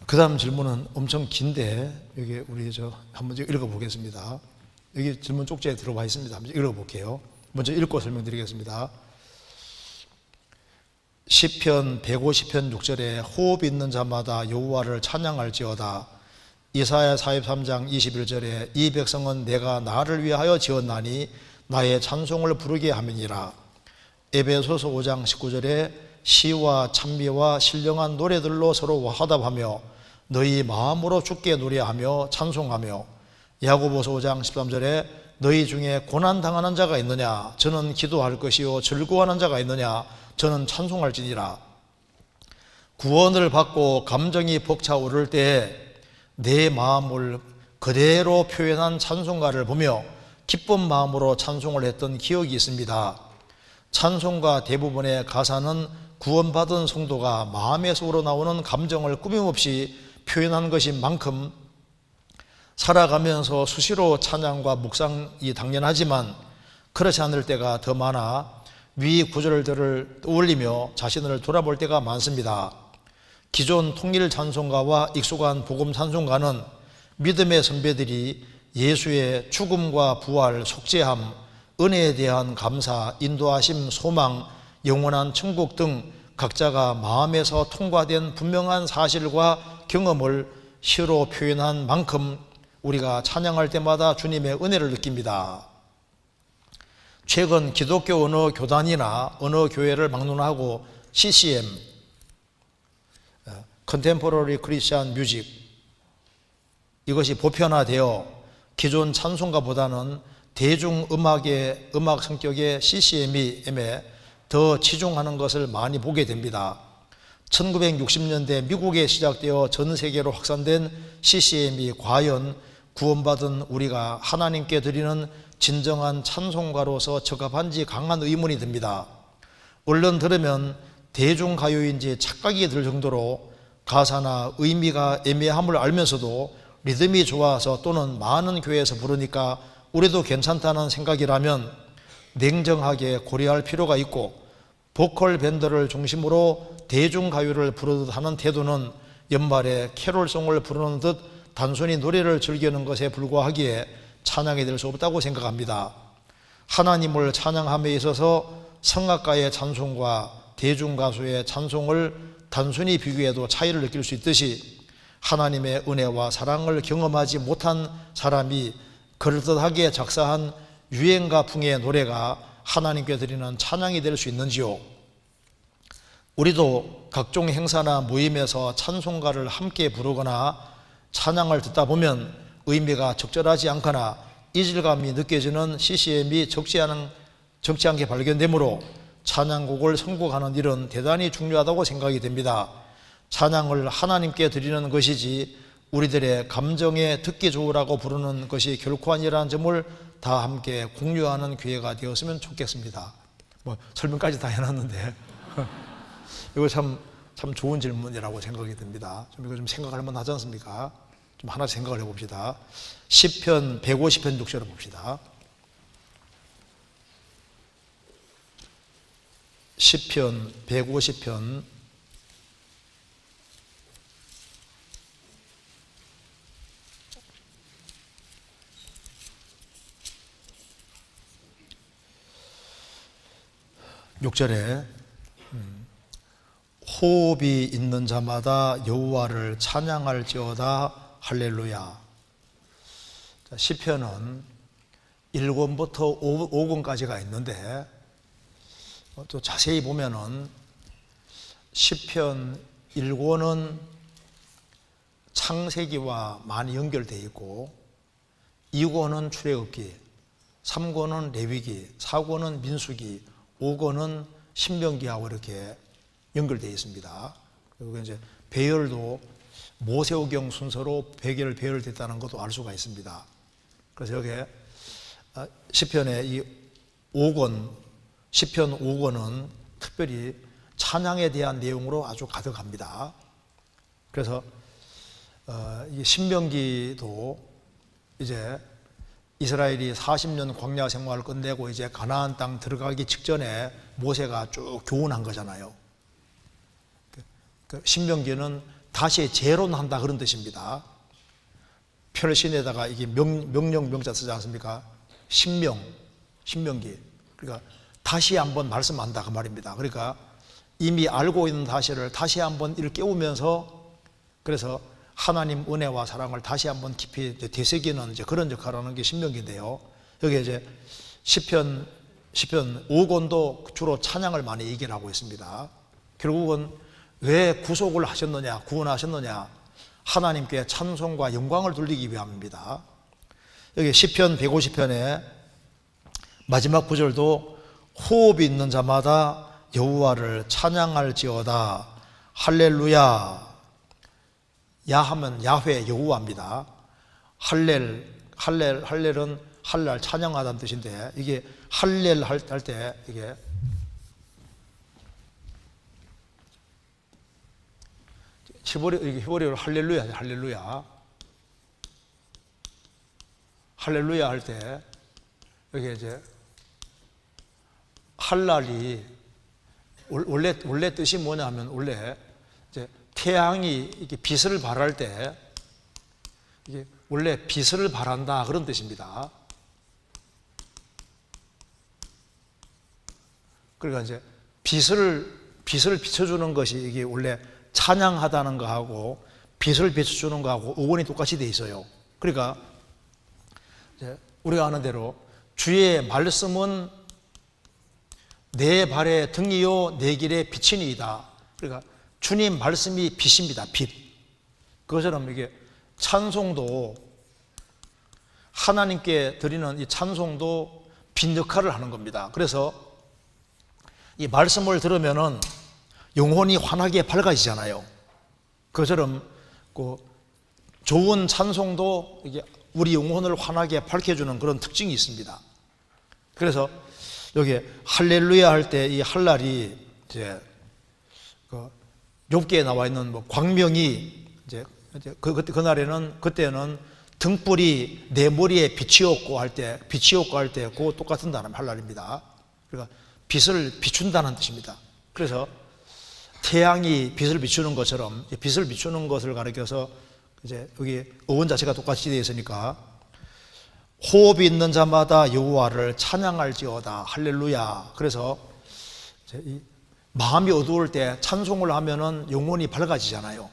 그 다음 질문은 엄청 긴데 여기 우리 한번 읽어보겠습니다. 여기 질문 쪽지에 들어와 있습니다. 한번 읽어볼게요. 먼저 읽고 설명드리겠습니다. 시편 150편 6절에 호흡 있는 자마다 여호와를 찬양할지어다. 이사야 43장 21절에 이 백성은 내가 나를 위하여 지었나니 나의 찬송을 부르게 함이니라. 에베소서 5장 19절에 시와 찬미와 신령한 노래들로 서로 화답하며 너희 마음으로 주께 노래하며 찬송하며. 야고보서 5장 13절에 너희 중에 고난당하는 자가 있느냐 저는 기도할 것이요 즐거워하는 자가 있느냐 저는 찬송할지니라. 구원을 받고 감정이 벅차오를 때 내 마음을 그대로 표현한 찬송가를 보며 기쁜 마음으로 찬송을 했던 기억이 있습니다. 찬송가 대부분의 가사는 구원받은 성도가 마음에서 우러나오는 감정을 꾸밈없이 표현한 것인 만큼 살아가면서 수시로 찬양과 묵상이 당연하지만 그렇지 않을 때가 더 많아 위 구절들을 떠올리며 자신을 돌아볼 때가 많습니다. 기존 통일 찬송가와 익숙한 복음 찬송가는 믿음의 선배들이 예수의 죽음과 부활, 속죄함, 은혜에 대한 감사, 인도하심, 소망, 영원한 천국 등 각자가 마음에서 통과된 분명한 사실과 경험을 시로 표현한 만큼 우리가 찬양할 때마다 주님의 은혜를 느낍니다. 최근 기독교 어느 교단이나 어느 교회를 막론하고 CCM, 컨템포러리 크리스천 뮤직, 이것이 보편화되어 기존 찬송가보다는 대중음악의 음악 성격의 CCM에 더 치중하는 것을 많이 보게 됩니다. 1960년대 미국에 시작되어 전 세계로 확산된 CCM이 과연 구원받은 우리가 하나님께 드리는 진정한 찬송가로서 적합한지 강한 의문이 듭니다. 얼른 들으면 대중가요인지 착각이 들 정도로 가사나 의미가 애매함을 알면서도 리듬이 좋아서 또는 많은 교회에서 부르니까 우리도 괜찮다는 생각이라면 냉정하게 고려할 필요가 있고, 보컬 밴드를 중심으로 대중가요를 부르듯 하는 태도는 연말에 캐롤송을 부르는 듯 단순히 노래를 즐기는 것에 불과하기에 찬양이 될 수 없다고 생각합니다. 하나님을 찬양함에 있어서 성악가의 찬송과 대중가수의 찬송을 단순히 비교해도 차이를 느낄 수 있듯이 하나님의 은혜와 사랑을 경험하지 못한 사람이 그럴듯하게 작사한 유행가풍의 노래가 하나님께 드리는 찬양이 될 수 있는지요? 우리도 각종 행사나 모임에서 찬송가를 함께 부르거나 찬양을 듣다 보면 의미가 적절하지 않거나 이질감이 느껴지는 CCM이 적지 않게 발견되므로 찬양곡을 선곡하는 일은 대단히 중요하다고 생각이 됩니다. 찬양을 하나님께 드리는 것이지 우리들의 감정에 듣기 좋으라고 부르는 것이 결코 아니라는 점을 다 함께 공유하는 기회가 되었으면 좋겠습니다. 설명까지 다 해놨는데 이거 참 좋은 질문이라고 생각이 듭니다. 이거 좀 생각할 만하지 않습니까? 좀 하나씩 생각을 해봅시다. 시편 150편 6절을 봅시다. 시편 150편 6절에 호흡이 있는 자마다 여호와를 찬양할지어다 할렐루야. 시편은 1권부터 5권까지가 있는데 또 자세히 보면은 시편 1권은 창세기와 많이 연결되어 있고 2권은 출애굽기, 3권은 레위기, 4권은 민수기, 5권은 신명기하고 이렇게 연결되어 있습니다. 그리고 이제 배열도 모세오경 순서로 배열됐다는 것도 알 수가 있습니다. 그래서 여기에 시편의 이 5권, 시편 5권은 특별히 찬양에 대한 내용으로 아주 가득합니다. 그래서 이 신명기도 이제 이스라엘이 40년 광야 생활을 끝내고 이제 가나안 땅 들어가기 직전에 모세가 쭉 교훈한 거잖아요. 그 신명기는 다시 재론한다 그런 뜻입니다. 표시에다가 이게 명령 명자 쓰지 않습니까? 신명기. 그러니까 다시 한번 말씀한다 그 말입니다. 그러니까 이미 알고 있는 사실을 다시 한번 일깨우면서, 그래서 하나님 은혜와 사랑을 다시 한번 깊이 되새기는 이제 그런 역할을 하는 게 신명기인데요. 여기 이제 시편 5권도 주로 찬양을 많이 얘기를 하고 있습니다. 결국은 왜 구속을 하셨느냐, 구원하셨느냐, 하나님께 찬송과 영광을 돌리기 위함입니다. 여기 시편 150편에 마지막 구절도 호흡이 있는 자마다 여호와를 찬양할지어다. 할렐루야. 야하면 야훼 여호와입니다. 할렐은 할랄 찬양하다는 뜻인데, 이게 할렐 할 때 이게 히브리어로 할렐루야, 할렐루야 할 때 여기 이제 할랄이 원래 뜻이 뭐냐면, 원래 이제 태양이 이렇게 빛을 발할 때 이게 원래 빛을 발한다 그런 뜻입니다. 그러니까 이제 빛을 비춰주는 것이 이게 원래 찬양하다는 거하고 빛을 비춰주는 거하고 어원이 똑같이 돼 있어요. 그러니까 이제 우리가 아는 대로 주의 말씀은 내 발의 등이요 내 길의 빛이니이다. 그러니까 주님 말씀이 빛입니다. 빛. 그것처럼 이게 찬송도, 하나님께 드리는 이 찬송도 빛 역할을 하는 겁니다. 그래서 이 말씀을 들으면은 영혼이 환하게 밝아지잖아요. 그것처럼 그 좋은 찬송도 이게 우리 영혼을 환하게 밝혀주는 그런 특징이 있습니다. 그래서 여기 할렐루야 할 때 이 할랄이 이제 그 욥기에 나와 있는 뭐 광명이 이제 그때는 등불이 내 머리에 비치었고 할 때 그 똑같은 단어 할랄입니다. 그러니까 빛을 비춘다는 뜻입니다. 그래서 태양이 빛을 비추는 것처럼 빛을 비추는 것을 가리켜서 이제 여기 어원 자체가 똑같이 되어 있으니까 호흡이 있는 자마다 여호와를 찬양할지어다. 할렐루야. 그래서 이제 이 마음이 어두울 때 찬송을 하면은 영혼이 밝아지잖아요.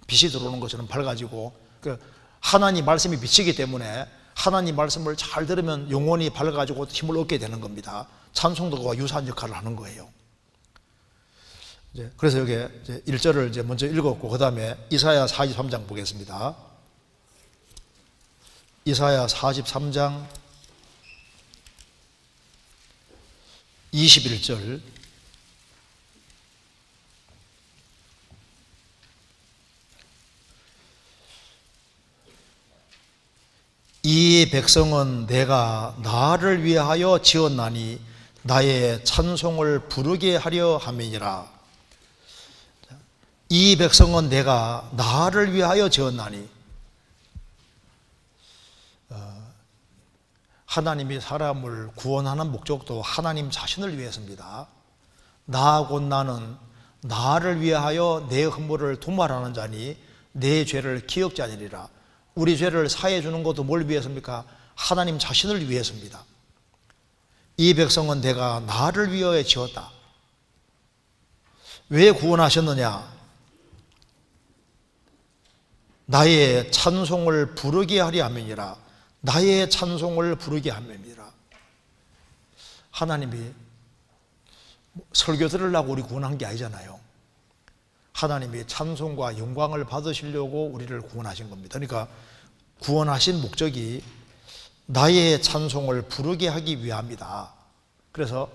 빛이 들어오는 것처럼 밝아지고, 그 하나님 말씀이 비치기 때문에 하나님 말씀을 잘 들으면 영혼이 밝아지고 힘을 얻게 되는 겁니다. 찬송도 그와 유사한 역할을 하는 거예요. 그래서 여기 이제 1절을 이제 먼저 읽었고, 그 다음에 이사야 43장 보겠습니다. 이사야 43장 21절. 이 백성은 내가 나를 위하여 지었나니 나의 찬송을 부르게 하려 함이니라. 이 백성은 내가 나를 위하여 지었나니, 하나님이 사람을 구원하는 목적도 하나님 자신을 위해서입니다. 나 곧 나는 나를 위하여 내 허물을 도말하는 자니 내 죄를 기억지 아니리라. 우리 죄를 사해 주는 것도 뭘 위해서입니까? 하나님 자신을 위해서입니다. 이 백성은 내가 나를 위하여 지었다. 왜 구원하셨느냐? 나의 찬송을 부르게 하려 함이니라. 나의 찬송을 부르게 함이니라. 하나님이 설교 들으려고 우리 구원한 게 아니잖아요. 하나님이 찬송과 영광을 받으시려고 우리를 구원하신 겁니다. 그러니까 구원하신 목적이 나의 찬송을 부르게 하기 위함이다. 그래서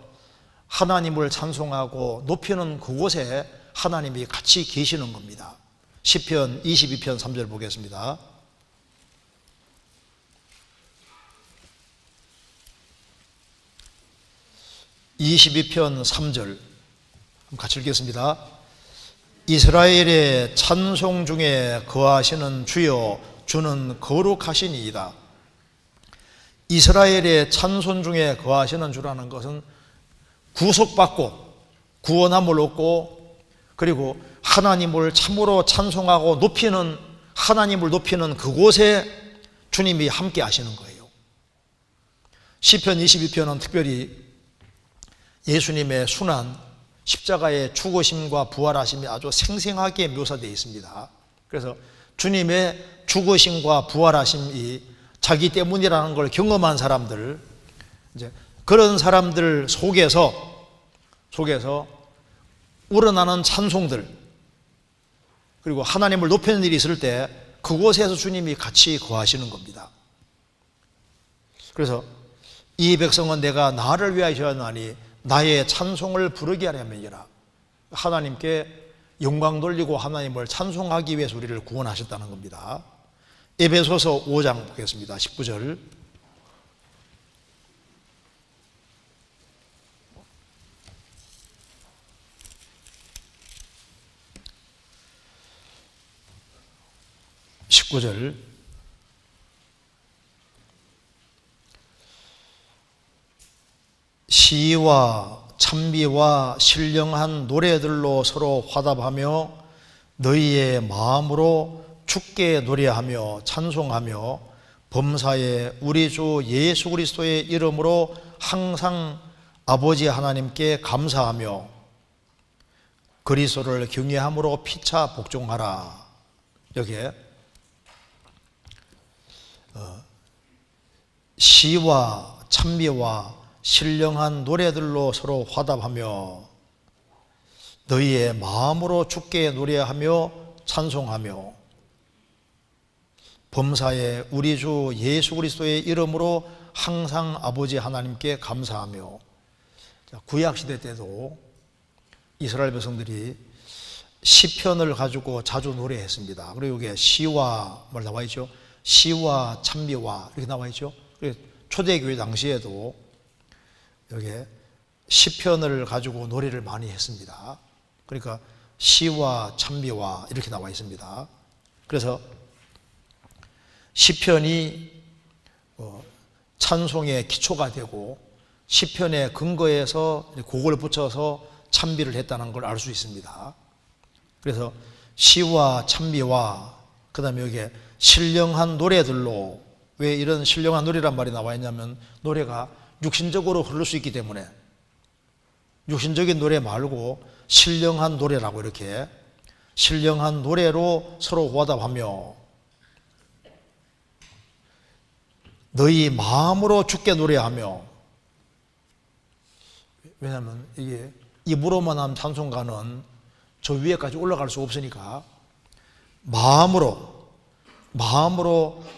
하나님을 찬송하고 높이는 그곳에 하나님이 같이 계시는 겁니다. 시편 22편 3절 보겠습니다. (22편 3절) 같이 읽겠습니다. 이스라엘의 찬송 중에 거하시는 주여, 주는 거룩하시니이다. 이스라엘의 찬송 중에 거하시는 주라는 것은 구속받고 구원함을 얻고 그리고 하나님을 참으로 찬송하고 높이는, 하나님을 높이는 그곳에 주님이 함께 하시는 거예요. 시편 22편은 특별히 예수님의 순환, 십자가의 죽으심과 부활하심이 아주 생생하게 묘사되어 있습니다. 그래서 주님의 죽으심과 부활하심이 자기 때문이라는 걸 경험한 사람들, 이제 그런 사람들 속에서 우러나는 찬송들, 그리고 하나님을 높이는 일이 있을 때 그곳에서 주님이 같이 거하시는 겁니다. 그래서 이 백성은 내가 나를 위하였나니 나의 찬송을 부르게 하려 함이니라. 하나님께 영광 돌리고 하나님을 찬송하기 위해서 우리를 구원하셨다는 겁니다. 에베소서 5장 보겠습니다. 19절. 시와 찬미와 신령한 노래들로 서로 화답하며 너희의 마음으로 주께 노래하며 찬송하며 범사에 우리 주 예수 그리스도의 이름으로 항상 아버지 하나님께 감사하며 그리스도를 경외함으로 피차 복종하라. 여기에 시와 찬미와 신령한 노래들로 서로 화답하며 너희의 마음으로 주께 노래하며 찬송하며 범사에 우리 주 예수 그리스도의 이름으로 항상 아버지 하나님께 감사하며. 구약시대 때도 이스라엘 백성들이 시편을 가지고 자주 노래했습니다. 그리고 여기에 시와 뭘 나와 있죠? 시와 찬미와 이렇게 나와 있죠. 초대교회 당시에도 여기에 시편을 가지고 노래를 많이 했습니다. 그러니까 시와 찬미와 이렇게 나와 있습니다. 그래서 시편이 찬송의 기초가 되고 시편의 근거에서 곡을 붙여서 찬미를 했다는 걸 알 수 있습니다. 그래서 시와 찬미와 그 다음에 여기에 신령한 노래들로, 왜 이런 신령한 노래란 말이 나와 있냐면 노래가 육신적으로 흐를 수 있기 때문에 육신적인 노래 말고 신령한 노래라고, 이렇게 신령한 노래로 서로 화답하며 너희 마음으로 주께 노래하며. 왜냐하면 이게 입으로만 하는 찬송가는 저 위에까지 올라갈 수 없으니까 마음으로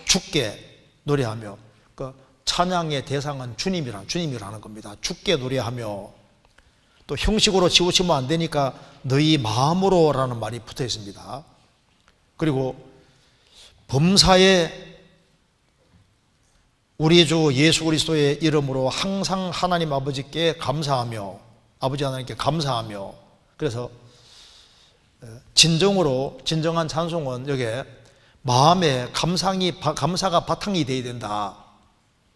주께 노래하며, 그 찬양의 대상은 주님이라는 겁니다. 주께 노래하며. 또 형식으로 지우치면 안 되니까 너희 마음으로라는 말이 붙어 있습니다. 그리고 범사에 우리 주 예수 그리스도의 이름으로 항상 하나님 아버지께 감사하며, 아버지 하나님께 감사하며. 그래서 진정한 찬송은 여기에 마음에 감사가 바탕이 되어야 된다.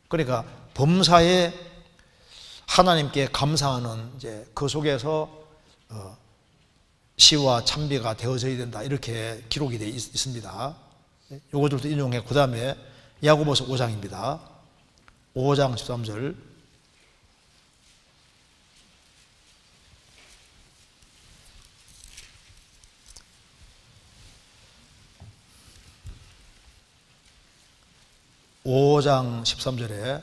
그러니까 범사에 하나님께 감사하는 이제 그 속에서 시와 찬미가 되어져야 된다. 이렇게 기록이 되어 있습니다. 요것들도 인용해. 그 다음에 야고보서 5장입니다. 5장 13절. (5장 13절에)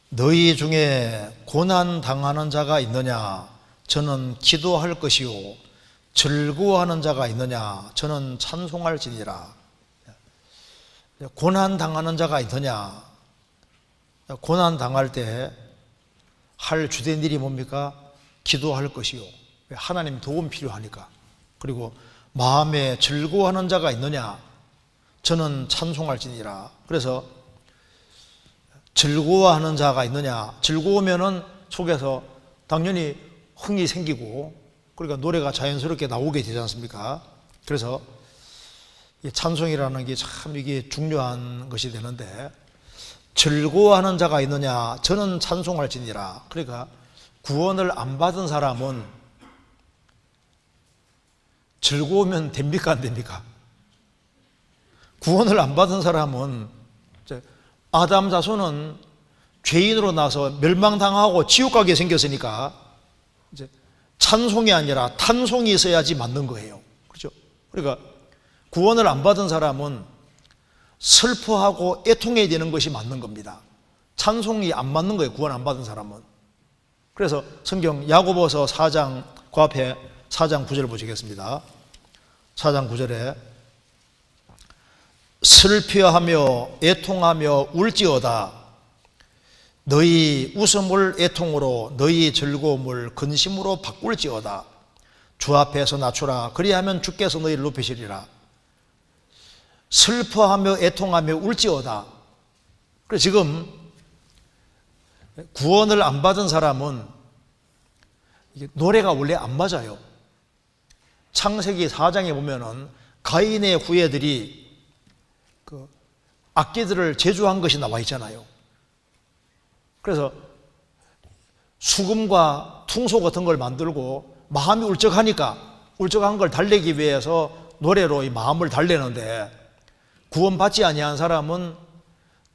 너희 중에 고난 당하는 자가 있느냐? 저는 기도할 것이요. 즐거워하는 자가 있느냐? 저는 찬송할지니라. 고난 당하는 자가 있느냐? 고난 당할 때 할 주된 일이 뭡니까? 기도할 것이요. 하나님 도움 필요하니까. 그리고 마음에 즐거워하는 자가 있느냐? 저는 찬송할지니라. 그래서 즐거워하는 자가 있느냐? 즐거우면은 속에서 당연히 흥이 생기고, 그러니까 노래가 자연스럽게 나오게 되지 않습니까? 그래서 찬송이라는 게 참 이게 중요한 것이 되는데, 즐거워하는 자가 있느냐? 저는 찬송할지니라. 그러니까 구원을 안 받은 사람은 즐거우면 됩니까, 안 됩니까? 구원을 안 받은 사람은, 아담 자손은 죄인으로 나서 멸망당하고 지옥 가게 생겼으니까 이제 찬송이 아니라 탄송이 있어야지 맞는 거예요. 그렇죠? 그러니까 구원을 안 받은 사람은 슬퍼하고 애통해야 되는 것이 맞는 겁니다. 찬송이 안 맞는 거예요, 구원 안 받은 사람은. 그래서 성경 야고보서 4장, 그 앞에 4장 9절 보시겠습니다. 4장 9절에 슬퍼하며 애통하며 울지어다. 너희 웃음을 애통으로 너희 즐거움을 근심으로 바꿀지어다. 주 앞에서 낮추라. 그리하면 주께서 너희를 높이시리라. 슬퍼하며 애통하며 울지어다. 그래서 지금 구원을 안 받은 사람은 이게 노래가 원래 안 맞아요. 창세기 4장에 보면은 가인의 후예들이 그 악기들을 제조한 것이 나와 있잖아요. 그래서 수금과 퉁소 같은 걸 만들고 마음이 울적한 걸 달래기 위해서 노래로 이 마음을 달래는데, 구원받지 아니한 사람은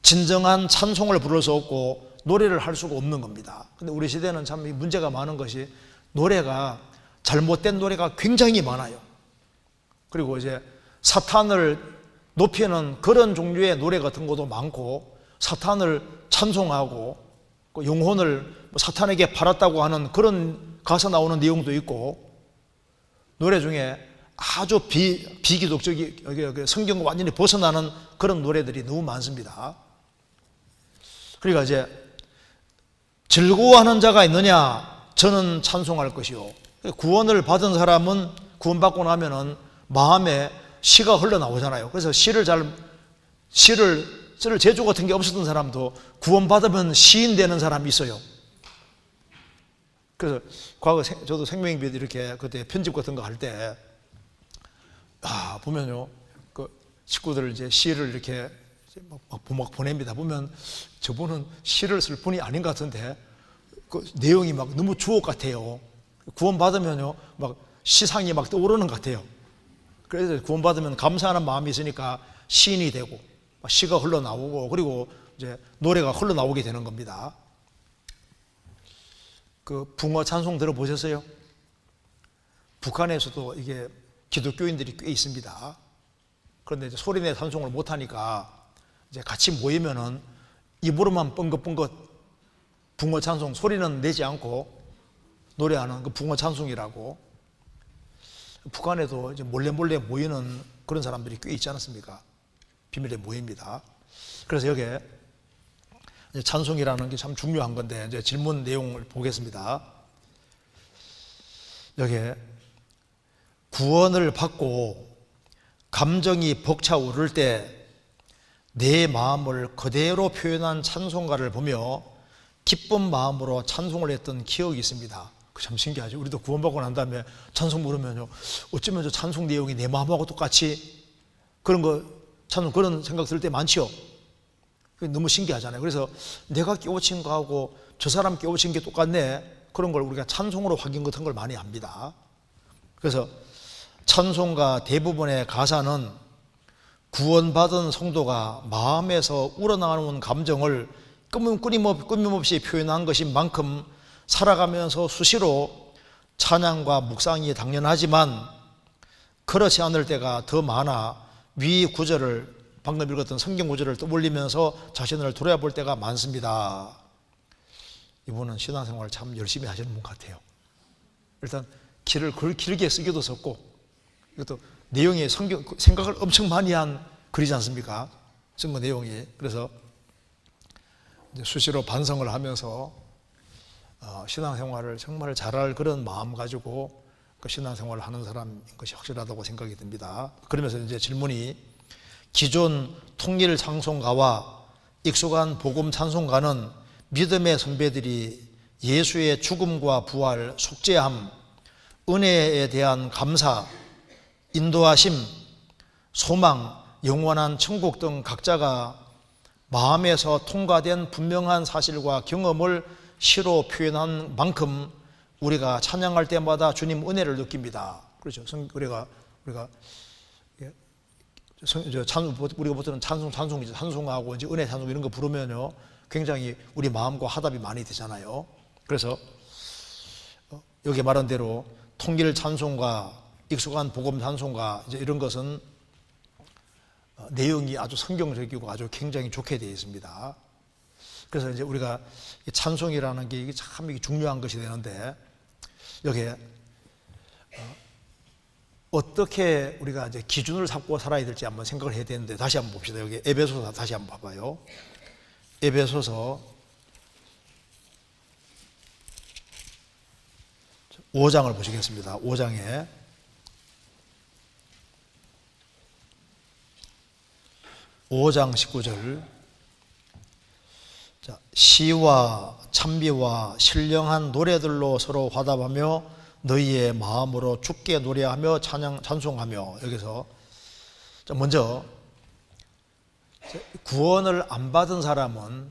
진정한 찬송을 부를 수 없고 노래를 할 수가 없는 겁니다. 근데 우리 시대는 참 문제가 많은 것이, 노래가 잘못된 노래가 굉장히 많아요. 그리고 이제 사탄을 높이는 그런 종류의 노래 같은 것도 많고, 사탄을 찬송하고 영혼을 사탄에게 팔았다고 하는 그런 가사 나오는 내용도 있고, 노래 중에 아주 비기독적이 성경과 완전히 벗어나는 그런 노래들이 너무 많습니다. 그러니까 이제 즐거워하는 자가 있느냐? 저는 찬송할 것이요. 구원을 받은 사람은 구원받고 나면은 마음에 시가 흘러나오잖아요. 그래서 시를 쓸 재주 같은 게 없었던 사람도 구원받으면 시인 되는 사람이 있어요. 그래서 과거 저도 생명비도 이렇게 그때 편집 같은 거 할 때, 보면요, 그 식구들 이제 시를 이렇게 막 보냅니다. 보면 저분은 시를 쓸 분이 아닌 것 같은데 그 내용이 막 너무 주옥 같아요. 구원받으면요, 막 시상이 막 떠오르는 것 같아요. 그래서 구원받으면 감사하는 마음이 있으니까 시인이 되고 시가 흘러나오고, 그리고 이제 노래가 흘러나오게 되는 겁니다. 그 붕어 찬송 들어보셨어요? 북한에서도 이게 기독교인들이 꽤 있습니다. 그런데 이제 소리내 찬송을 못하니까 이제 같이 모이면은 입으로만 뻥긋뻥긋 붕어 찬송, 소리는 내지 않고 노래하는 그 붕어 찬송이라고. 북한에도 이제 몰래 모이는 그런 사람들이 꽤 있지 않습니까? 비밀에 모입니다. 그래서 여기에 찬송이라는 게 참 중요한 건데, 이제 질문 내용을 보겠습니다. 여기에 구원을 받고 감정이 벅차오를 때 내 마음을 그대로 표현한 찬송가를 보며 기쁜 마음으로 찬송을 했던 기억이 있습니다. 참 신기하죠. 우리도 구원받고 난 다음에 찬송 부르면요, 어쩌면 저 찬송 내용이 내 마음하고 똑같이 그런 생각 들 때 많지요. 너무 신기하잖아요. 그래서 내가 깨우친 거하고 저 사람 깨우친 게 똑같네, 그런 걸 우리가 찬송으로 확인 같은 걸 많이 합니다. 그래서 찬송가 대부분의 가사는 구원받은 성도가 마음에서 우러나오는 감정을 끊임없이 표현한 것인 만큼 살아가면서 수시로 찬양과 묵상이 당연하지만 그렇지 않을 때가 더 많아 위 구절을, 방금 읽었던 성경 구절을 떠올리면서 자신을 돌아볼 때가 많습니다. 이분은 신앙생활을 참 열심히 하시는 분 같아요. 일단 길을 길게 쓰기도 썼고, 이것도 내용이 생각을 엄청 많이 한 글이지 않습니까? 쓴 거 내용이. 그래서 이제 수시로 반성을 하면서 신앙생활을 정말 잘할 그런 마음 가지고 그 신앙생활을 하는 사람인 것이 확실하다고 생각이 듭니다. 그러면서 이제 질문이, 기존 통일 찬송가와 익숙한 복음 찬송가는 믿음의 선배들이 예수의 죽음과 부활, 속죄함, 은혜에 대한 감사, 인도하심, 소망, 영원한 천국 등 각자가 마음에서 통과된 분명한 사실과 경험을 시로 표현한 만큼 우리가 찬양할 때마다 주님 은혜를 느낍니다. 그렇죠. 우리가 우리가 보통 찬송이죠. 찬송하고 이제 은혜 찬송 이런 거 부르면요, 굉장히 우리 마음과 화답이 많이 되잖아요. 그래서 여기 말한 대로 통일 찬송과 익숙한 복음 찬송과 이제 이런 것은 내용이 아주 성경적이고 아주 굉장히 좋게 되어 있습니다. 그래서 이제 우리가 찬송이라는 게 이게 참 중요한 것이 되는데, 여기에 어떻게 우리가 이제 기준을 잡고 살아야 될지 한번 생각을 해야 되는데, 다시 한번 봅시다. 여기 에베소서 다시 한번 봐봐요. 에베소서 5장을 보시겠습니다. 5장에 5장 19절. 자, 시와 찬미와 신령한 노래들로 서로 화답하며 너희의 마음으로 주께 노래하며 찬송하며. 여기서 먼저 구원을 안 받은 사람은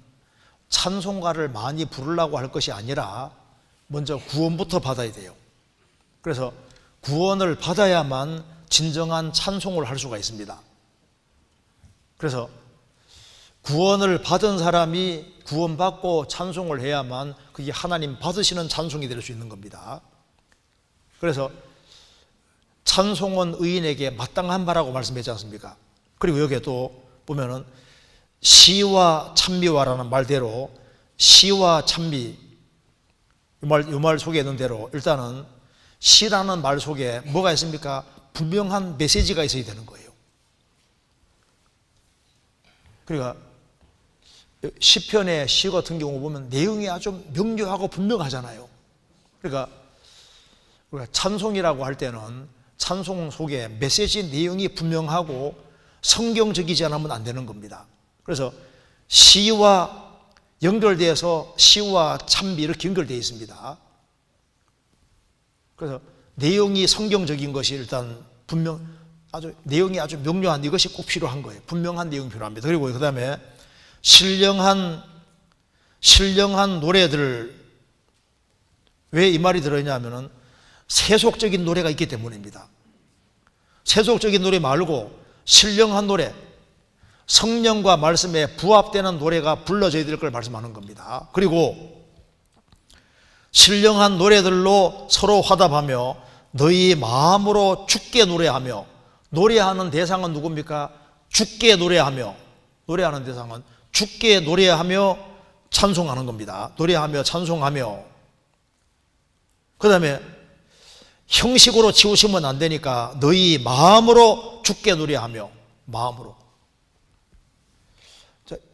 찬송가를 많이 부르려고 할 것이 아니라 먼저 구원부터 받아야 돼요. 그래서 구원을 받아야만 진정한 찬송을 할 수가 있습니다. 그래서 구원을 받은 사람이 구원받고 찬송을 해야만 그게 하나님 받으시는 찬송이 될 수 있는 겁니다. 그래서 찬송은 의인에게 마땅한 바라고 말씀했지 않습니까? 그리고 여기에 또 보면은 시와 찬미와라는 말대로 시와 찬미, 이 말 속에 있는 대로 일단은 시라는 말 속에 뭐가 있습니까? 분명한 메시지가 있어야 되는 거예요. 그러니까 시편의 시 같은 경우 보면 내용이 아주 명료하고 분명하잖아요. 그러니까 우리가 찬송이라고 할 때는 찬송 속에 메시지 내용이 분명하고 성경적이지 않으면 안 되는 겁니다. 그래서 시와 연결되어서 시와 찬미 이렇게 연결되어 있습니다. 그래서 내용이 성경적인 것이 일단 내용이 아주 명료한 이것이 꼭 필요한 거예요. 분명한 내용이 필요합니다. 그리고 그 다음에 신령한 노래들, 왜 이 말이 들어있냐면은 세속적인 노래가 있기 때문입니다. 세속적인 노래 말고 신령한 노래, 성령과 말씀에 부합되는 노래가 불러져야 될 걸 말씀하는 겁니다. 그리고 신령한 노래들로 서로 화답하며 너희 마음으로 주께 노래하며. 노래하는 대상은 누굽니까? 주께 노래하며. 노래하는 대상은 주께 노래하며 찬송하는 겁니다. 노래하며 찬송하며. 그 다음에 형식으로 치우시면 안 되니까 너희 마음으로 주께 노래하며. 마음으로.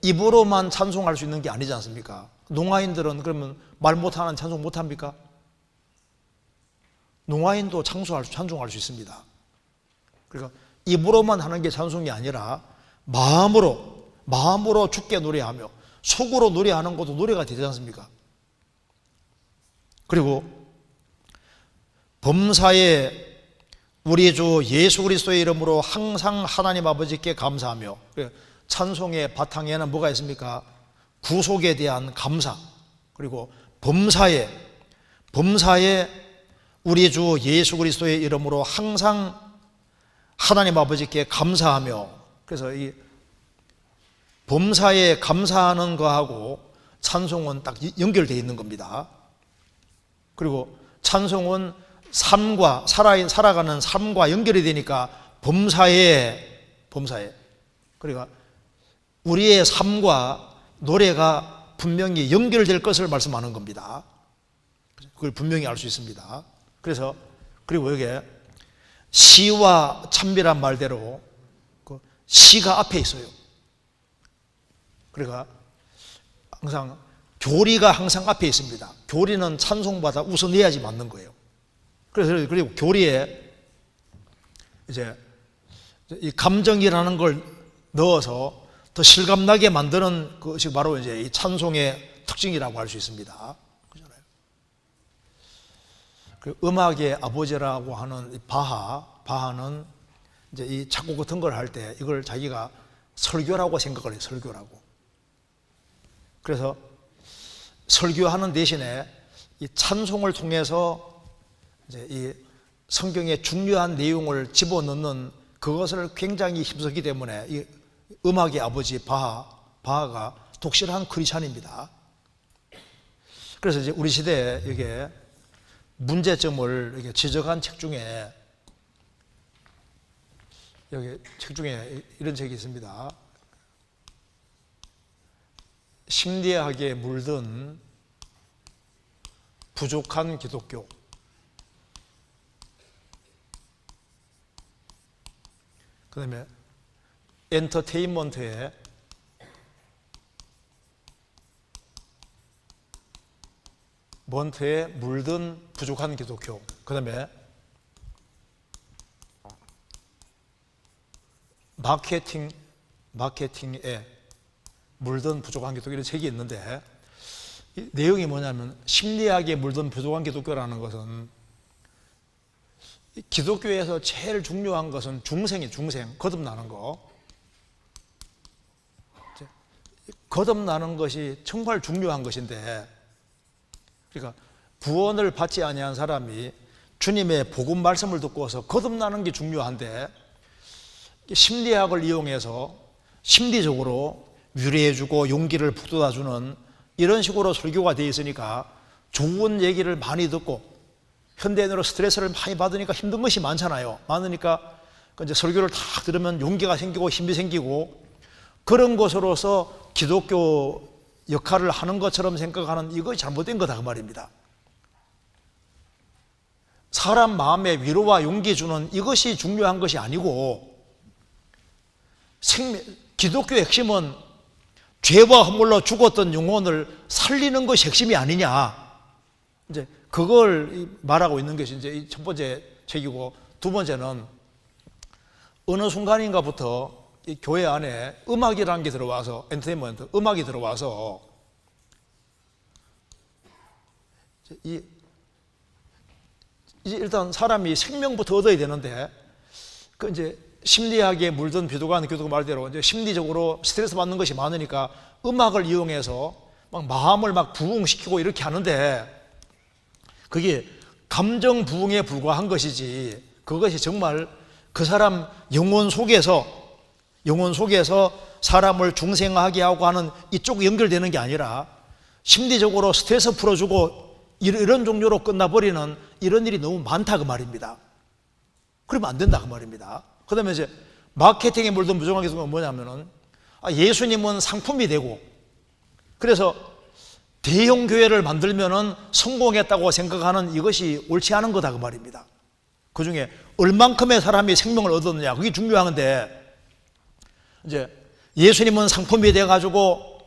입으로만 찬송할 수 있는 게 아니지 않습니까? 농아인들은 그러면 말 못하는 찬송 못합니까? 농아인도 찬송할 수 있습니다. 그러니까 입으로만 하는 게 찬송이 아니라 마음으로 주께 노래하며, 속으로 노래하는 것도 노래가 되지 않습니까? 그리고 범사에 우리 주 예수 그리스도의 이름으로 항상 하나님 아버지께 감사하며. 찬송의 바탕에는 뭐가 있습니까? 구속에 대한 감사. 그리고 범사에 우리 주 예수 그리스도의 이름으로 항상 하나님 아버지께 감사하며. 그래서 이 범사에 감사하는 거하고 찬송은 딱 연결되어 있는 겁니다. 그리고 찬송은 살아가는 삶과 연결이 되니까 범사에. 그러니까 우리의 삶과 노래가 분명히 연결될 것을 말씀하는 겁니다. 그걸 분명히 알 수 있습니다. 그래서 그리고 여기에 시와 찬미란 말대로 시가 앞에 있어요. 그러니까 항상 교리가 항상 앞에 있습니다. 교리는 찬송보다 우선해야지 맞는 거예요. 그리고 교리에 이제 이 감정이라는 걸 넣어서 더 실감나게 만드는 것이 바로 이제 이 찬송의 특징이라고 할 수 있습니다. 그렇잖아요. 그 음악의 아버지라고 하는 바하는 이제 이 작곡 같은 걸 할 때 이걸 자기가 설교라고 생각을 해요. 설교라고. 그래서 설교하는 대신에 이 찬송을 통해서 이제 이 성경의 중요한 내용을 집어넣는 그것을 굉장히 힘쓰기 때문에 이 음악의 아버지 바하가 독실한 크리스찬입니다. 그래서 이제 우리 시대에 이게 문제점을 이렇게 지적한 책 중에 여기 책 중에 이런 책이 있습니다. 심리학에 물든 부족한 기독교. 그 다음에 엔터테인먼트에 물든 부족한 기독교. 그 다음에 마케팅에 물든 부족한 기독교, 이런 책이 있는데 이 내용이 뭐냐면 심리학에 물든 부족한 기독교라는 것은 기독교에서 제일 중요한 것은 중생, 거듭나는 거. 거듭나는 것이 정말 중요한 것인데, 그러니까 구원을 받지 아니한 사람이 주님의 복음 말씀을 듣고서 거듭나는 게 중요한데, 심리학을 이용해서 심리적으로 위로해주고 용기를 북돋아주는 이런 식으로 설교가 되어 있으니까 좋은 얘기를 많이 듣고, 현대인으로 스트레스를 많이 받으니까 힘든 것이 많으니까 이제 설교를 딱 들으면 용기가 생기고 힘이 생기고, 그런 것으로서 기독교 역할을 하는 것처럼 생각하는 이것이 잘못된 거다 그 말입니다. 사람 마음에 위로와 용기 주는 이것이 중요한 것이 아니고, 기독교의 핵심은 죄와 허물로 죽었던 영혼을 살리는 것이 핵심이 아니냐, 이제 그걸 말하고 있는 것이 이제 첫 번째 책이고, 두 번째는 어느 순간인가부터 이 교회 안에 음악이라는 게 들어와서, 엔터테인먼트, 음악이 들어와서 이제 일단 사람이 생명부터 얻어야 되는데, 그 이제 심리학에 물든 비도관 교도가 말대로 이제 심리적으로 스트레스 받는 것이 많으니까 음악을 이용해서 막 마음을 막 부흥시키고 이렇게 하는데, 그게 감정 부흥에 불과한 것이지, 그것이 정말 그 사람 영혼 속에서 사람을 중생하게 하고 하는 이쪽 연결되는 게 아니라 심리적으로 스트레스 풀어주고 이런 종류로 끝나버리는 이런 일이 너무 많다 그 말입니다. 그러면 안 된다 그 말입니다. 그 다음에 이제 마케팅에 물든 부정한 기독교는 뭐냐면은 예수님은 상품이 되고, 그래서 대형 교회를 만들면은 성공했다고 생각하는 이것이 옳지 않은 거다 그 말입니다. 그 중에 얼만큼의 사람이 생명을 얻었느냐, 그게 중요한데, 이제 예수님은 상품이 돼가지고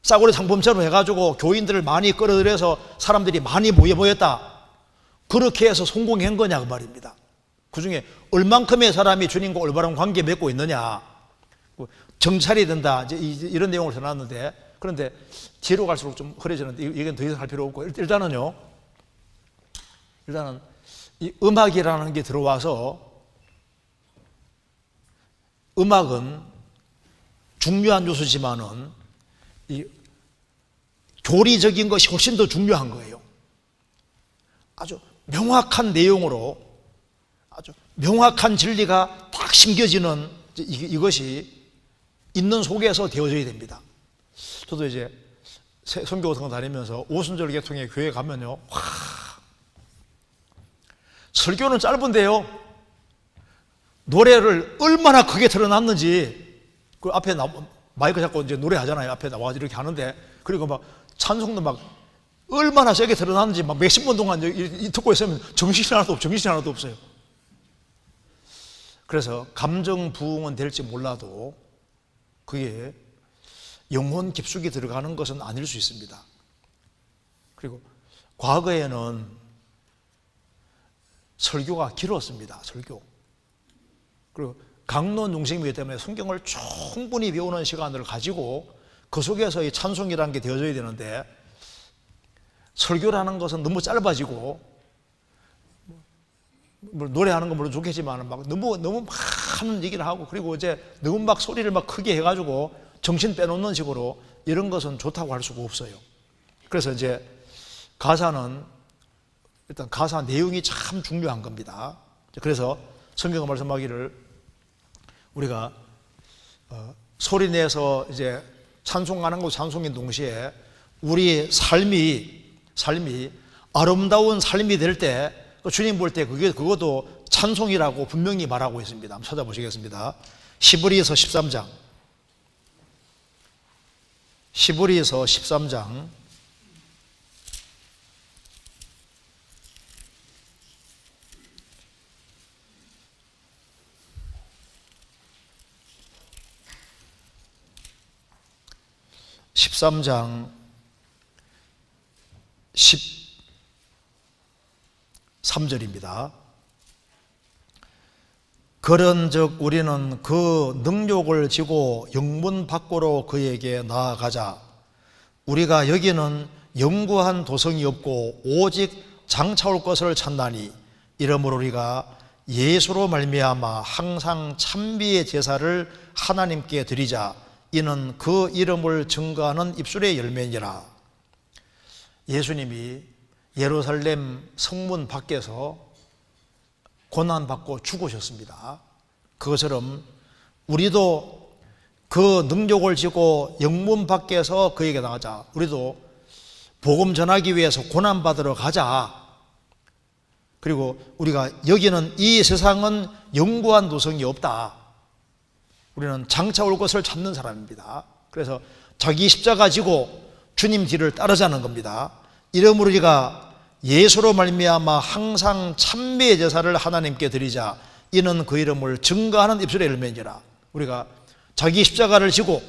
싸구려 상품처럼 해가지고 교인들을 많이 끌어들여서 사람들이 많이 모였다, 그렇게 해서 성공한 거냐 그 말입니다. 그 중에 얼만큼의 사람이 주님과 올바른 관계 맺고 있느냐, 정찰이 된다, 이제 이런 내용을 전놨는데, 그런데 뒤로 갈수록 좀 흐려지는데 이건 더 이상 할 필요 없고, 일단은 이 음악이라는 게 들어와서, 음악은 중요한 요소지만은 이 교리적인 것이 훨씬 더 중요한 거예요. 아주 명확한 내용으로 아주 명확한 진리가 딱 심겨지는 이것이 있는 속에서 되어져야 됩니다. 저도 이제 선교 같은 거 다니면서 오순절 계통에 교회 가면요, 설교는 짧은데요, 노래를 얼마나 크게 틀어놨는지, 그 앞에 마이크 잡고 이제 노래하잖아요. 앞에 나와서 이렇게 하는데, 그리고 막 찬송도 막 얼마나 세게 틀어놨는지 막 몇십 번 동안 듣고 있으면 정신이 하나도 없어요. 그래서 감정 부흥은 될지 몰라도 그게 영혼 깊숙이 들어가는 것은 아닐 수 있습니다. 그리고 과거에는 설교가 길었습니다. 설교. 그리고 강론 중심이기 때문에 성경을 충분히 배우는 시간을 가지고 그 속에서 이 찬송이라는 게 되어져야 되는데, 설교라는 것은 너무 짧아지고, 노래하는 건 물론 좋겠지만 막 너무 많은 얘기를 하고, 그리고 이제 너무 막 소리를 막 크게 해가지고 정신 빼놓는 식으로, 이런 것은 좋다고 할 수가 없어요. 그래서 이제 가사는 일단 가사 내용이 참 중요한 겁니다. 그래서 성경가 말씀하기를 우리가 소리 내서 이제 찬송하는 것 찬송인 동시에 우리 삶이 아름다운 삶이 될 때 주님 볼 때 그것도 찬송이라고 분명히 말하고 있습니다. 한번 찾아보시겠습니다. 히브리서 13장 13장 13절입니다. 그런즉 우리는 그 능력을 지고 영문 밖으로 그에게 나아가자. 우리가 여기는 영구한 도성이 없고 오직 장차올 것을 찾나니 이러므로 우리가 예수로 말미암아 항상 찬미의 제사를 하나님께 드리자. 이는 그 이름을 증거하는 입술의 열매니라. 예수님이 예루살렘 성문 밖에서 고난받고 죽으셨습니다. 그것처럼 우리도 그 능력을 지고 영문 밖에서 그에게 나가자. 우리도 복음 전하기 위해서 고난받으러 가자. 그리고 우리가 여기는 이 세상은 영구한 도성이 없다. 우리는 장차 올 것을 찾는 사람입니다. 그래서 자기 십자가 지고 주님 뒤를 따르자는 겁니다. 이러므로 우리가 예수로 말미암아 항상 찬미의 제사를 하나님께 드리자. 이는 그 이름을 증거하는 입술의 열매니라. 우리가 자기 십자가를 지고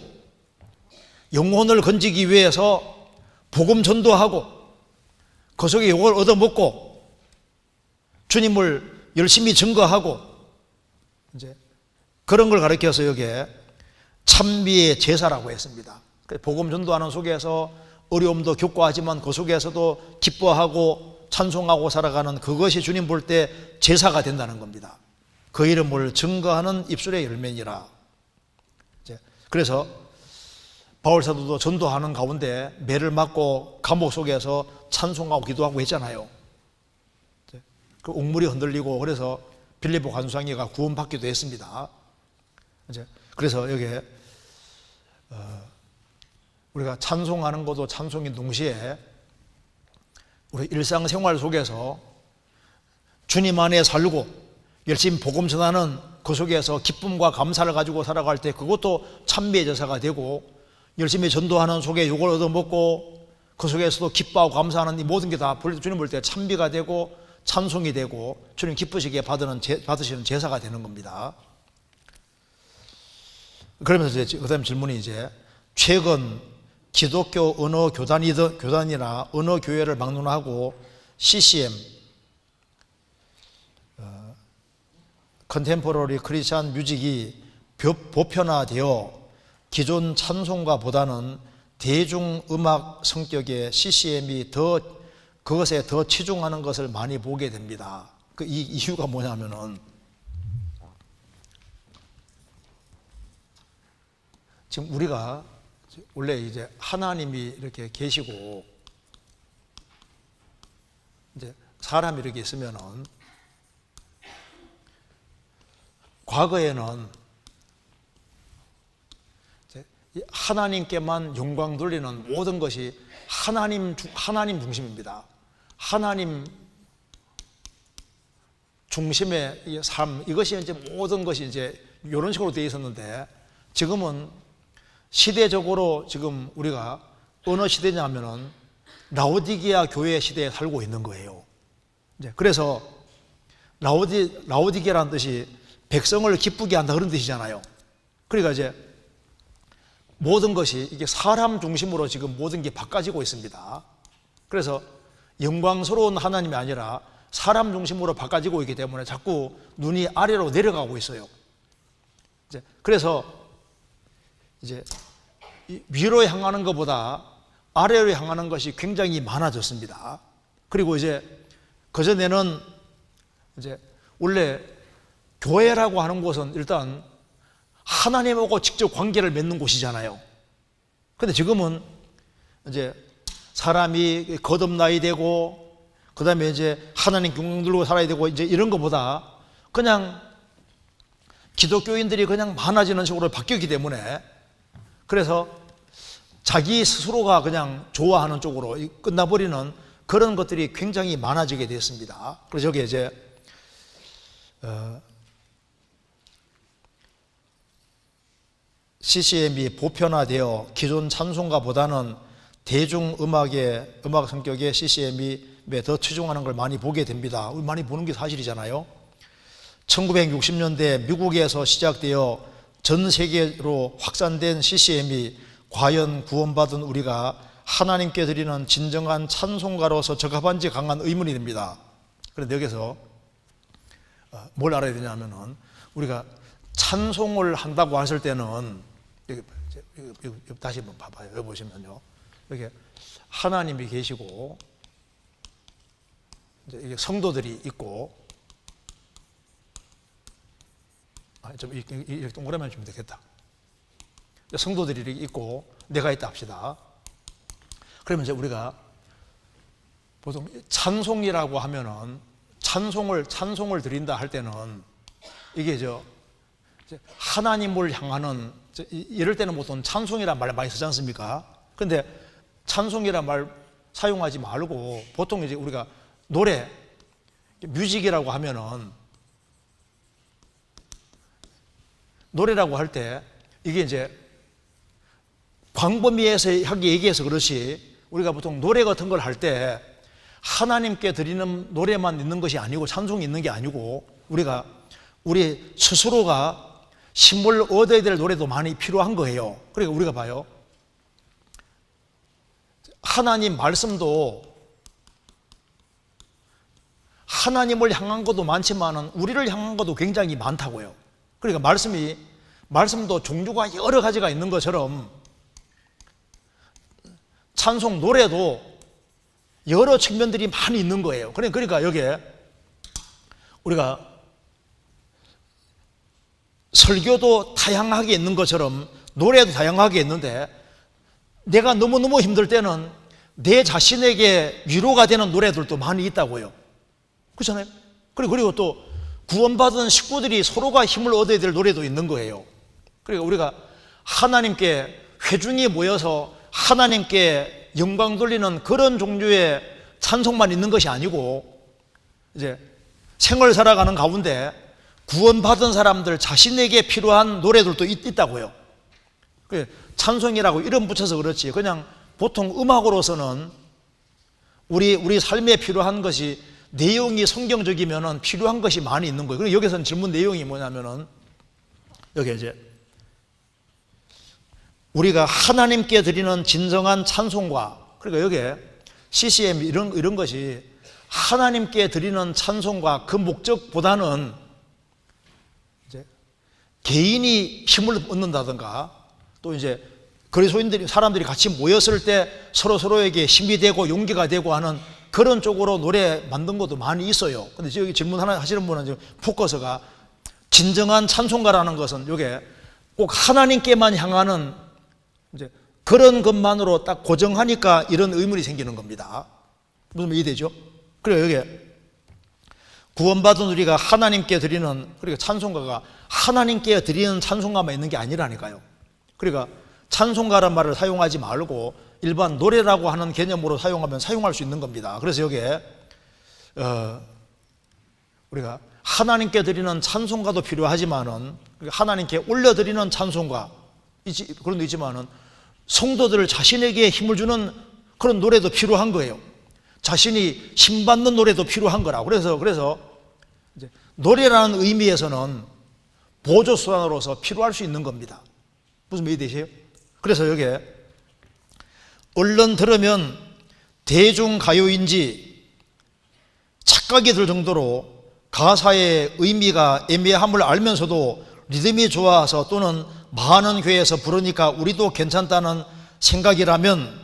영혼을 건지기 위해서 복음 전도하고 그 속에 욕을 얻어먹고 주님을 열심히 증거하고 이제 그런 걸 가르쳐서 여기에 찬미의 제사라고 했습니다. 복음 전도하는 속에서 어려움도 겪고 하지만 그 속에서도 기뻐하고 찬송하고 살아가는 그것이 주님 볼 때 제사가 된다는 겁니다. 그 이름을 증거하는 입술의 열매니라. 그래서 바울 사도도 전도하는 가운데 매를 맞고 감옥 속에서 찬송하고 기도하고 했잖아요. 그 옥물이 흔들리고 그래서 빌립보 간수장이가 구원받기도 했습니다. 그래서 여기에 우리가 찬송하는 것도 찬송인 동시에 우리 일상생활 속에서 주님 안에 살고 열심히 복음 전하는 그 속에서 기쁨과 감사를 가지고 살아갈 때 그것도 찬미의 제사가 되고, 열심히 전도하는 속에 욕을 얻어먹고 그 속에서도 기뻐하고 감사하는 이 모든 게 다 주님 볼 때 찬미가 되고 찬송이 되고 주님 기쁘시게 받으시는 제사가 되는 겁니다. 그러면서 이제 그다음 질문이 이제 최근 기독교 어느 교단이나 어느 교회를 막론하고 CCM 컨템포러리 크리스찬 뮤직이 보편화되어 기존 찬송가보다는 대중음악 성격의 CCM이 그것에 더 치중하는 것을 많이 보게 됩니다. 이 이유가 뭐냐면은 지금 우리가 원래 이제 하나님이 이렇게 계시고 이제 사람이 이렇게 있으면은 과거에는 하나님께만 영광 돌리는 모든 것이 하나님 중심입니다. 하나님 중심의 이 삶, 이것이 이제 모든 것이 이제 이런 식으로 되어 있었는데 지금은 시대적으로 지금 우리가 어느 시대냐면은 라오디게아 교회 시대에 살고 있는 거예요. 이제 그래서 라오디게라는 뜻이 백성을 기쁘게 한다 그런 뜻이잖아요. 그러니까 이제 모든 것이 이게 사람 중심으로 지금 모든 게 바꿔지고 있습니다. 그래서 영광스러운 하나님이 아니라 사람 중심으로 바꿔지고 있기 때문에 자꾸 눈이 아래로 내려가고 있어요. 그래서 이제 위로 향하는 것보다 아래로 향하는 것이 굉장히 많아졌습니다. 그리고 이제 그전에는 이제 원래 교회라고 하는 곳은 일단 하나님하고 직접 관계를 맺는 곳이잖아요. 그런데 지금은 이제 사람이 거듭나야 되고 그 다음에 이제 하나님 경영 들고 살아야 되고 이제 이런 것보다 그냥 기독교인들이 그냥 많아지는 식으로 바뀌었기 때문에 그래서 자기 스스로가 그냥 좋아하는 쪽으로 끝나버리는 그런 것들이 굉장히 많아지게 됐습니다. 그래서 여기 이제 CCM이 보편화되어 기존 찬송가보다는 대중음악의 음악 성격의 CCM이 더 치중하는 걸 많이 보게 됩니다. 많이 보는 게 사실이잖아요. 1960년대 미국에서 시작되어 전 세계로 확산된 CCM이 과연 구원받은 우리가 하나님께 드리는 진정한 찬송가로서 적합한지 강한 의문이 됩니다. 그런데 여기서 뭘 알아야 되냐면은 우리가 찬송을 한다고 했을 때는 여기 다시 한번 봐봐요. 여기 보시면요. 여기 하나님이 계시고 이제 성도들이 있고 좀 이렇게 동그라미 주면 되겠다. 성도들이 있고 내가 있다 합시다. 그러면 이제 우리가 보통 찬송이라고 하면은 찬송을 드린다 할 때는 이게 하나님을 향하는 이럴 때는 보통 찬송이란 말 많이 쓰지 않습니까? 근데 찬송이란 말 사용하지 말고 보통 이제 우리가 노래, 뮤직이라고 하면은 노래라고 할 때 이게 이제 광범위해서 하기 얘기해서 그렇지 우리가 보통 노래 같은 걸 할 때 하나님께 드리는 노래만 있는 것이 아니고 찬송이 있는 게 아니고 우리가 우리 스스로가 힘을 얻어야 될 노래도 많이 필요한 거예요. 그러니까 우리가 봐요. 하나님 말씀도 하나님을 향한 것도 많지만 우리를 향한 것도 굉장히 많다고요. 그러니까 말씀도 종류가 여러 가지가 있는 것처럼 찬송 노래도 여러 측면들이 많이 있는 거예요. 그러니까 여기에 우리가 설교도 다양하게 있는 것처럼 노래도 다양하게 있는데 내가 너무너무 힘들 때는 내 자신에게 위로가 되는 노래들도 많이 있다고요. 그렇잖아요? 그리고 또 구원받은 식구들이 서로가 힘을 얻어야 될 노래도 있는 거예요. 그러니까 우리가 하나님께 회중이 모여서 하나님께 영광 돌리는 그런 종류의 찬송만 있는 것이 아니고 이제 생을 살아가는 가운데 구원받은 사람들 자신에게 필요한 노래들도 있다고요. 찬송이라고 이름 붙여서 그렇지 그냥 보통 음악으로서는 우리 삶에 필요한 것이 내용이 성경적이면 필요한 것이 많이 있는 거예요. 그리고 여기서는 질문 내용이 뭐냐면은 여기 이제 우리가 하나님께 드리는 진정한 찬송과 그러니까 여기에 CCM 이런 것이 하나님께 드리는 찬송과 그 목적보다는 이제 개인이 힘을 얻는다든가 또 이제 그리스도인들이 사람들이 같이 모였을 때 서로에게 힘이 되고 용기가 되고 하는 그런 쪽으로 노래 만든 것도 많이 있어요. 근데 여기 질문 하나 하시는 분은 지금 포커스가 진정한 찬송가라는 것은 이게 꼭 하나님께만 향하는 이제 그런 것만으로 딱 고정하니까 이런 의문이 생기는 겁니다. 무슨 이해되죠? 그래요. 여기 구원받은 우리가 하나님께 드리는 그러니까 찬송가가 하나님께 드리는 찬송가만 있는 게 아니라니까요. 그러니까 찬송가란 말을 사용하지 말고 일반 노래라고 하는 개념으로 사용하면 사용할 수 있는 겁니다. 그래서 여기에 우리가 하나님께 드리는 찬송가도 필요하지만은 하나님께 올려드리는 찬송가 그런 데 있지만은 성도들 자신에게 힘을 주는 그런 노래도 필요한 거예요. 자신이 힘받는 노래도 필요한 거라고. 그래서 이제 노래라는 의미에서는 보조수단으로서 필요할 수 있는 겁니다. 무슨 말이 되세요? 그래서 여기에 얼른 들으면 대중가요인지 착각이 들 정도로 가사의 의미가 애매함을 알면서도 리듬이 좋아서 또는 많은 교회에서 부르니까 우리도 괜찮다는 생각이라면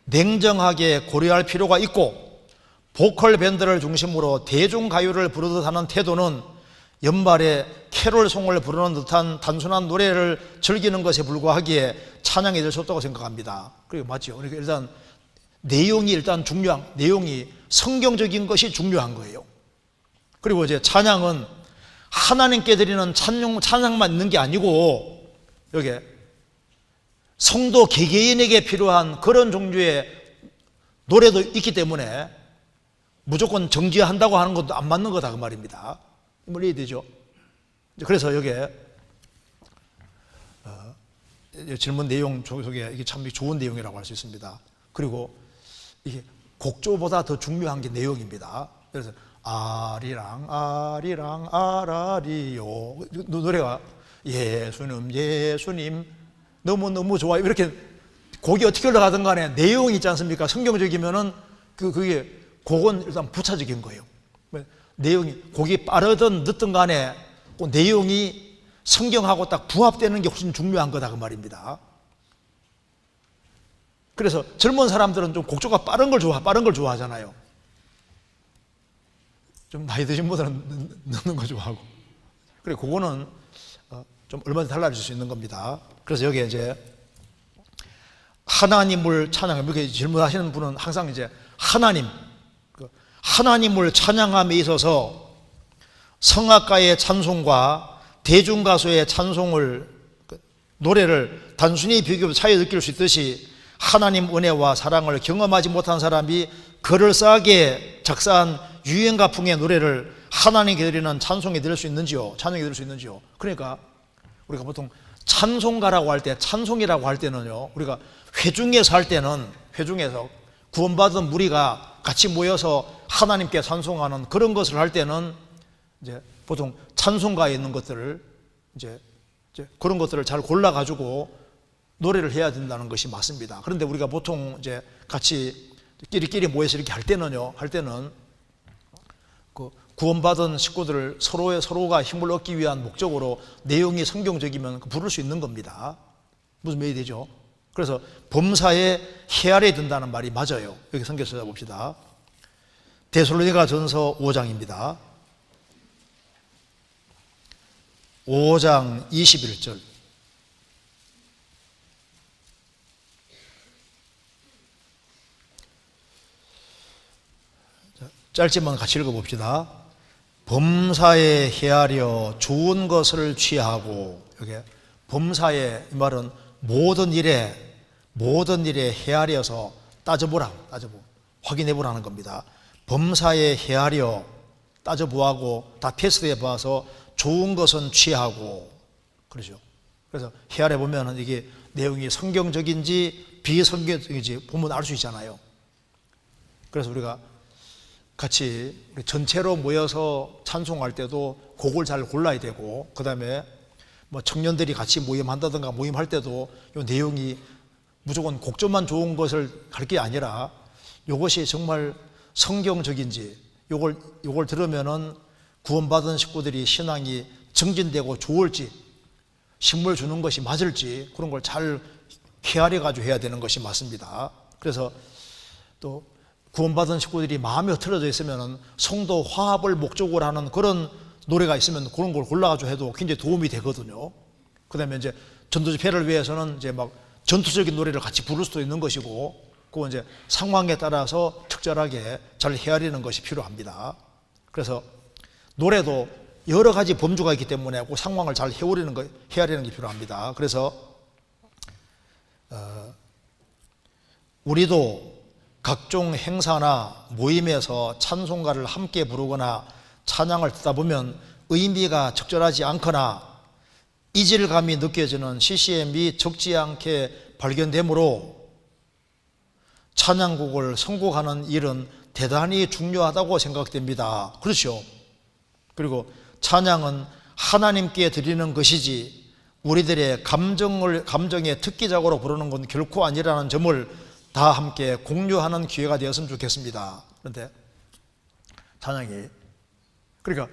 냉정하게 고려할 필요가 있고 보컬 밴드를 중심으로 대중가요를 부르듯 하는 태도는 연말에 캐롤송을 부르는 듯한 단순한 노래를 즐기는 것에 불과하기에 찬양이 될 수 없다고 생각합니다. 그리고 맞죠. 그러니까 일단 내용이 일단 내용이 성경적인 것이 중요한 거예요. 그리고 이제 찬양은 하나님께 드리는 찬양만 있는 게 아니고 여기 성도 개개인에게 필요한 그런 종류의 노래도 있기 때문에 무조건 정지한다고 하는 것도 안 맞는 거다 그 말입니다. 뭘 이해되죠? 그래서 여기에 질문 내용 속에 이게 참 좋은 내용이라고 할 수 있습니다. 그리고 이게 곡조보다 더 중요한 게 내용입니다. 그래서 아리랑 아리랑 아라리요 노래가 예수님 너무너무 좋아요 이렇게 곡이 어떻게 흘러가든 간에 내용이 있지 않습니까? 성경적이면은 그게 곡은 일단 부차적인 거예요. 내용이 곡이 빠르든 늦든 간에 그 내용이 성경하고 딱 부합되는 게 훨씬 중요한 거다 그 말입니다. 그래서 젊은 사람들은 좀 곡조가 빠른 걸 좋아하잖아요. 좀 나이 드신 분들은 늦는 거 좋아하고. 그래 그거는 좀 얼마든지 달라질 수 있는 겁니다. 그래서 여기에 이제 하나님을 찬양 이렇게 질문하시는 분은 항상 이제 하나님을 찬양함에 있어서 성악가의 찬송과 대중가수의 찬송을 노래를 단순히 비교해서 차이 느낄 수 있듯이 하나님 은혜와 사랑을 경험하지 못한 사람이 그럴싸하게 작사한 유행가풍의 노래를 하나님께 드리는 찬송이 될 수 있는지요? 찬양이 될 수 있는지요? 그러니까 우리가 보통 찬송가라고 할 때, 찬송이라고 할 때는요, 우리가 회중에서 할 때는 회중에서 구원받은 무리가 같이 모여서 하나님께 찬송하는 그런 것을 할 때는 이제 보통 찬송가에 있는 것들을 이제 그런 것들을 잘 골라 가지고 노래를 해야 된다는 것이 맞습니다. 그런데 우리가 보통 이제 같이 끼리끼리 모여서 이렇게 할 때는 그 구원받은 식구들을 서로가 힘을 얻기 위한 목적으로 내용이 성경적이면 부를 수 있는 겁니다. 무슨 말이 되죠? 그래서 범사에 헤아려야 된다는 말이 맞아요. 여기 성경 찾아봅시다. 데살로니가 전서 5장입니다. 5장 21절. 짧지만 같이 읽어봅시다. 범사에 헤아려 좋은 것을 취하고, 여기 범사에 이 말은 모든 일에 헤아려서 따져보라, 확인해보라는 겁니다. 범사에 헤아려 따져보고 다 테스트해 봐서 좋은 것은 취하고, 그러죠. 그래서 헤아려 보면은 이게 내용이 성경적인지 비성경적인지 보면 알 수 있잖아요. 그래서 우리가 같이 전체로 모여서 찬송할 때도 곡을 잘 골라야 되고, 그 다음에 뭐 청년들이 같이 모임한다든가 모임할 때도 이 내용이 무조건 곡조만 좋은 것을 할 게 아니라 이것이 정말 성경적인지, 요걸 들으면은 구원받은 식구들이 신앙이 증진되고 좋을지, 힘을 주는 것이 맞을지, 그런 걸 잘 헤아려 가지고 해야 되는 것이 맞습니다. 그래서 또 구원받은 식구들이 마음이 흐트러져 있으면 성도 화합을 목적으로 하는 그런 노래가 있으면 그런 걸 골라가지고 해도 굉장히 도움이 되거든요. 그 다음에 이제 전도 집회를 위해서는 이제 막 전투적인 노래를 같이 부를 수도 있는 것이고, 그건 이제 상황에 따라서 적절하게 잘 헤아리는 것이 필요합니다. 그래서 노래도 여러 가지 범주가 있기 때문에 그 상황을 잘 헤아리는 게 필요합니다. 그래서 우리도 각종 행사나 모임에서 찬송가를 함께 부르거나 찬양을 듣다 보면 의미가 적절하지 않거나 이질감이 느껴지는 CCM이 적지 않게 발견되므로 찬양곡을 선곡하는 일은 대단히 중요하다고 생각됩니다. 그렇죠. 그리고 찬양은 하나님께 드리는 것이지 우리들의 감정에 특기적으로 부르는 건 결코 아니라는 점을 다 함께 공유하는 기회가 되었으면 좋겠습니다. 그런데 찬양이, 그러니까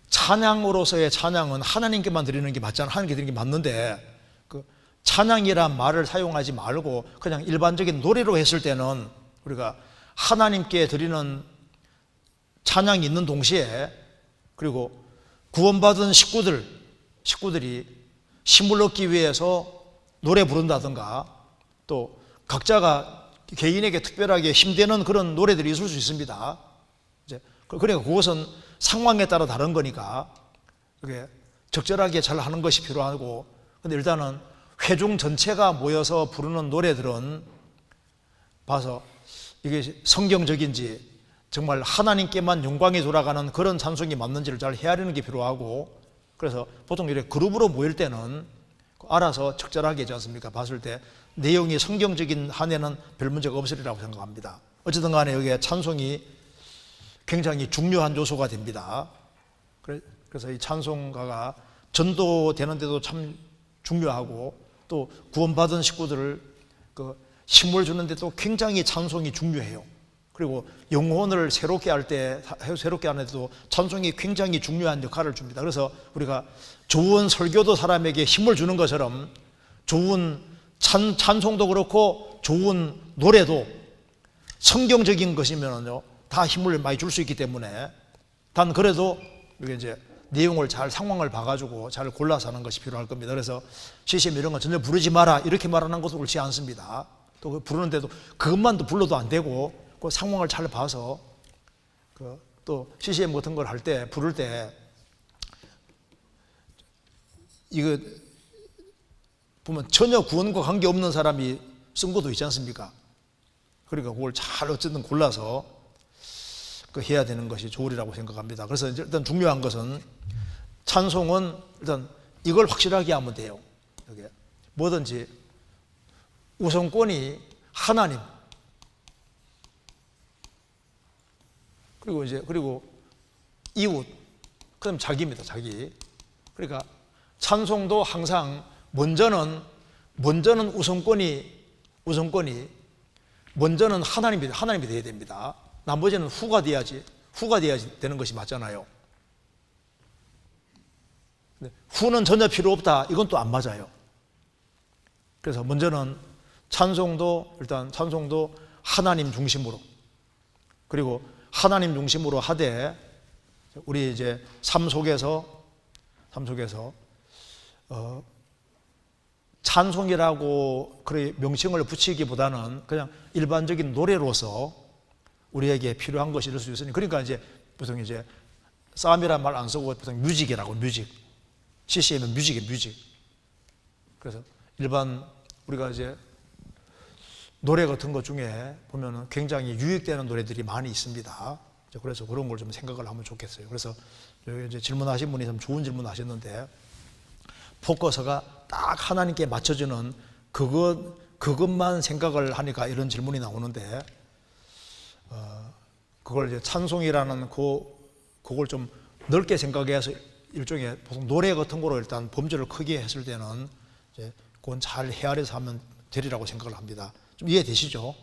찬양으로서의 찬양은 하나님께만 드리는 게 맞잖아요. 하나님께 드리는 게 맞는데 그 찬양이란 말을 사용하지 말고 그냥 일반적인 노래로 했을 때는 우리가 하나님께 드리는 찬양이 있는 동시에, 그리고 구원받은 식구들이 힘을 얻기 위해서 노래 부른다든가, 또 각자가 개인에게 특별하게 힘되는 그런 노래들이 있을 수 있습니다. 이제 그러니까 그것은 상황에 따라 다른 거니까 그게 적절하게 잘 하는 것이 필요하고, 근데 일단은 회중 전체가 모여서 부르는 노래들은 봐서 이게 성경적인지 정말 하나님께만 영광이 돌아가는 그런 찬송이 맞는지를 잘 헤아리는 게 필요하고, 그래서 보통 이렇게 그룹으로 모일 때는 알아서 적절하게 있지 않습니까? 봤을 때 내용이 성경적인 한에는 별 문제가 없으리라고 생각합니다. 어쨌든 간에 여기에 찬송이 굉장히 중요한 요소가 됩니다. 그래서 이 찬송가가 전도되는 데도 참 중요하고, 또 구원받은 식구들을 힘을 주는 데도 굉장히 찬송이 중요해요. 그리고 영혼을 새롭게 하는데도 찬송이 굉장히 중요한 역할을 줍니다. 그래서 우리가 좋은 설교도 사람에게 힘을 주는 것처럼 좋은 찬송도 그렇고 좋은 노래도 성경적인 것이면요 다 힘을 많이 줄 수 있기 때문에, 단 그래도 이게 이제 내용을 잘 상황을 봐가지고 잘 골라서 하는 것이 필요할 겁니다. 그래서 CCM 이런 건 전혀 부르지 마라 이렇게 말하는 것도 옳지 않습니다. 또 부르는데도 그것만도 불러도 안 되고 그 상황을 잘 봐서 또 CCM 같은 걸 할 때 부를 때 이거 보면 전혀 구원과 관계없는 사람이 쓴 것도 있지 않습니까? 그러니까 그걸 잘 어쨌든 골라서 해야 되는 것이 좋으리라고 생각합니다. 그래서 일단 중요한 것은 찬송은 일단 이걸 확실하게 하면 돼요. 여기 뭐든지 우선권이 하나님, 그리고 이웃, 그다음 자기입니다. 자기. 그러니까 찬송도 항상 먼저는 우선권이 먼저는 하나님이 돼야 됩니다. 나머지는 후가 돼야지 되는 것이 맞잖아요. 후는 전혀 필요 없다, 이건 또 안 맞아요. 그래서 먼저는 찬송도 하나님 중심으로, 그리고 하나님 중심으로 하되 우리 이제 삶 속에서 찬송이라고 그런 명칭을 붙이기보다는 그냥 일반적인 노래로서 우리에게 필요한 것이 될 수 있으니, 그러니까 이제 보통 이제 싸움이란 말 안 쓰고 보통 뮤직이라고, CCM은 뮤직. 그래서 일반 우리가 이제 노래 같은 것 중에 보면은 굉장히 유익되는 노래들이 많이 있습니다. 그래서 그런 걸 좀 생각을 하면 좋겠어요. 그래서 여기 이제 질문하신 분이 참 좋은 질문 하셨는데, 포커스가 딱 하나님께 맞춰주는 그것만 생각을 하니까 이런 질문이 나오는데, 그걸 이제 찬송이라는 그걸 좀 넓게 생각해서 일종의 보통 노래 같은 거로 일단 범주를 크게 했을 때는 이제 그건 잘 헤아려서 하면 되리라고 생각을 합니다. 좀 이해되시죠?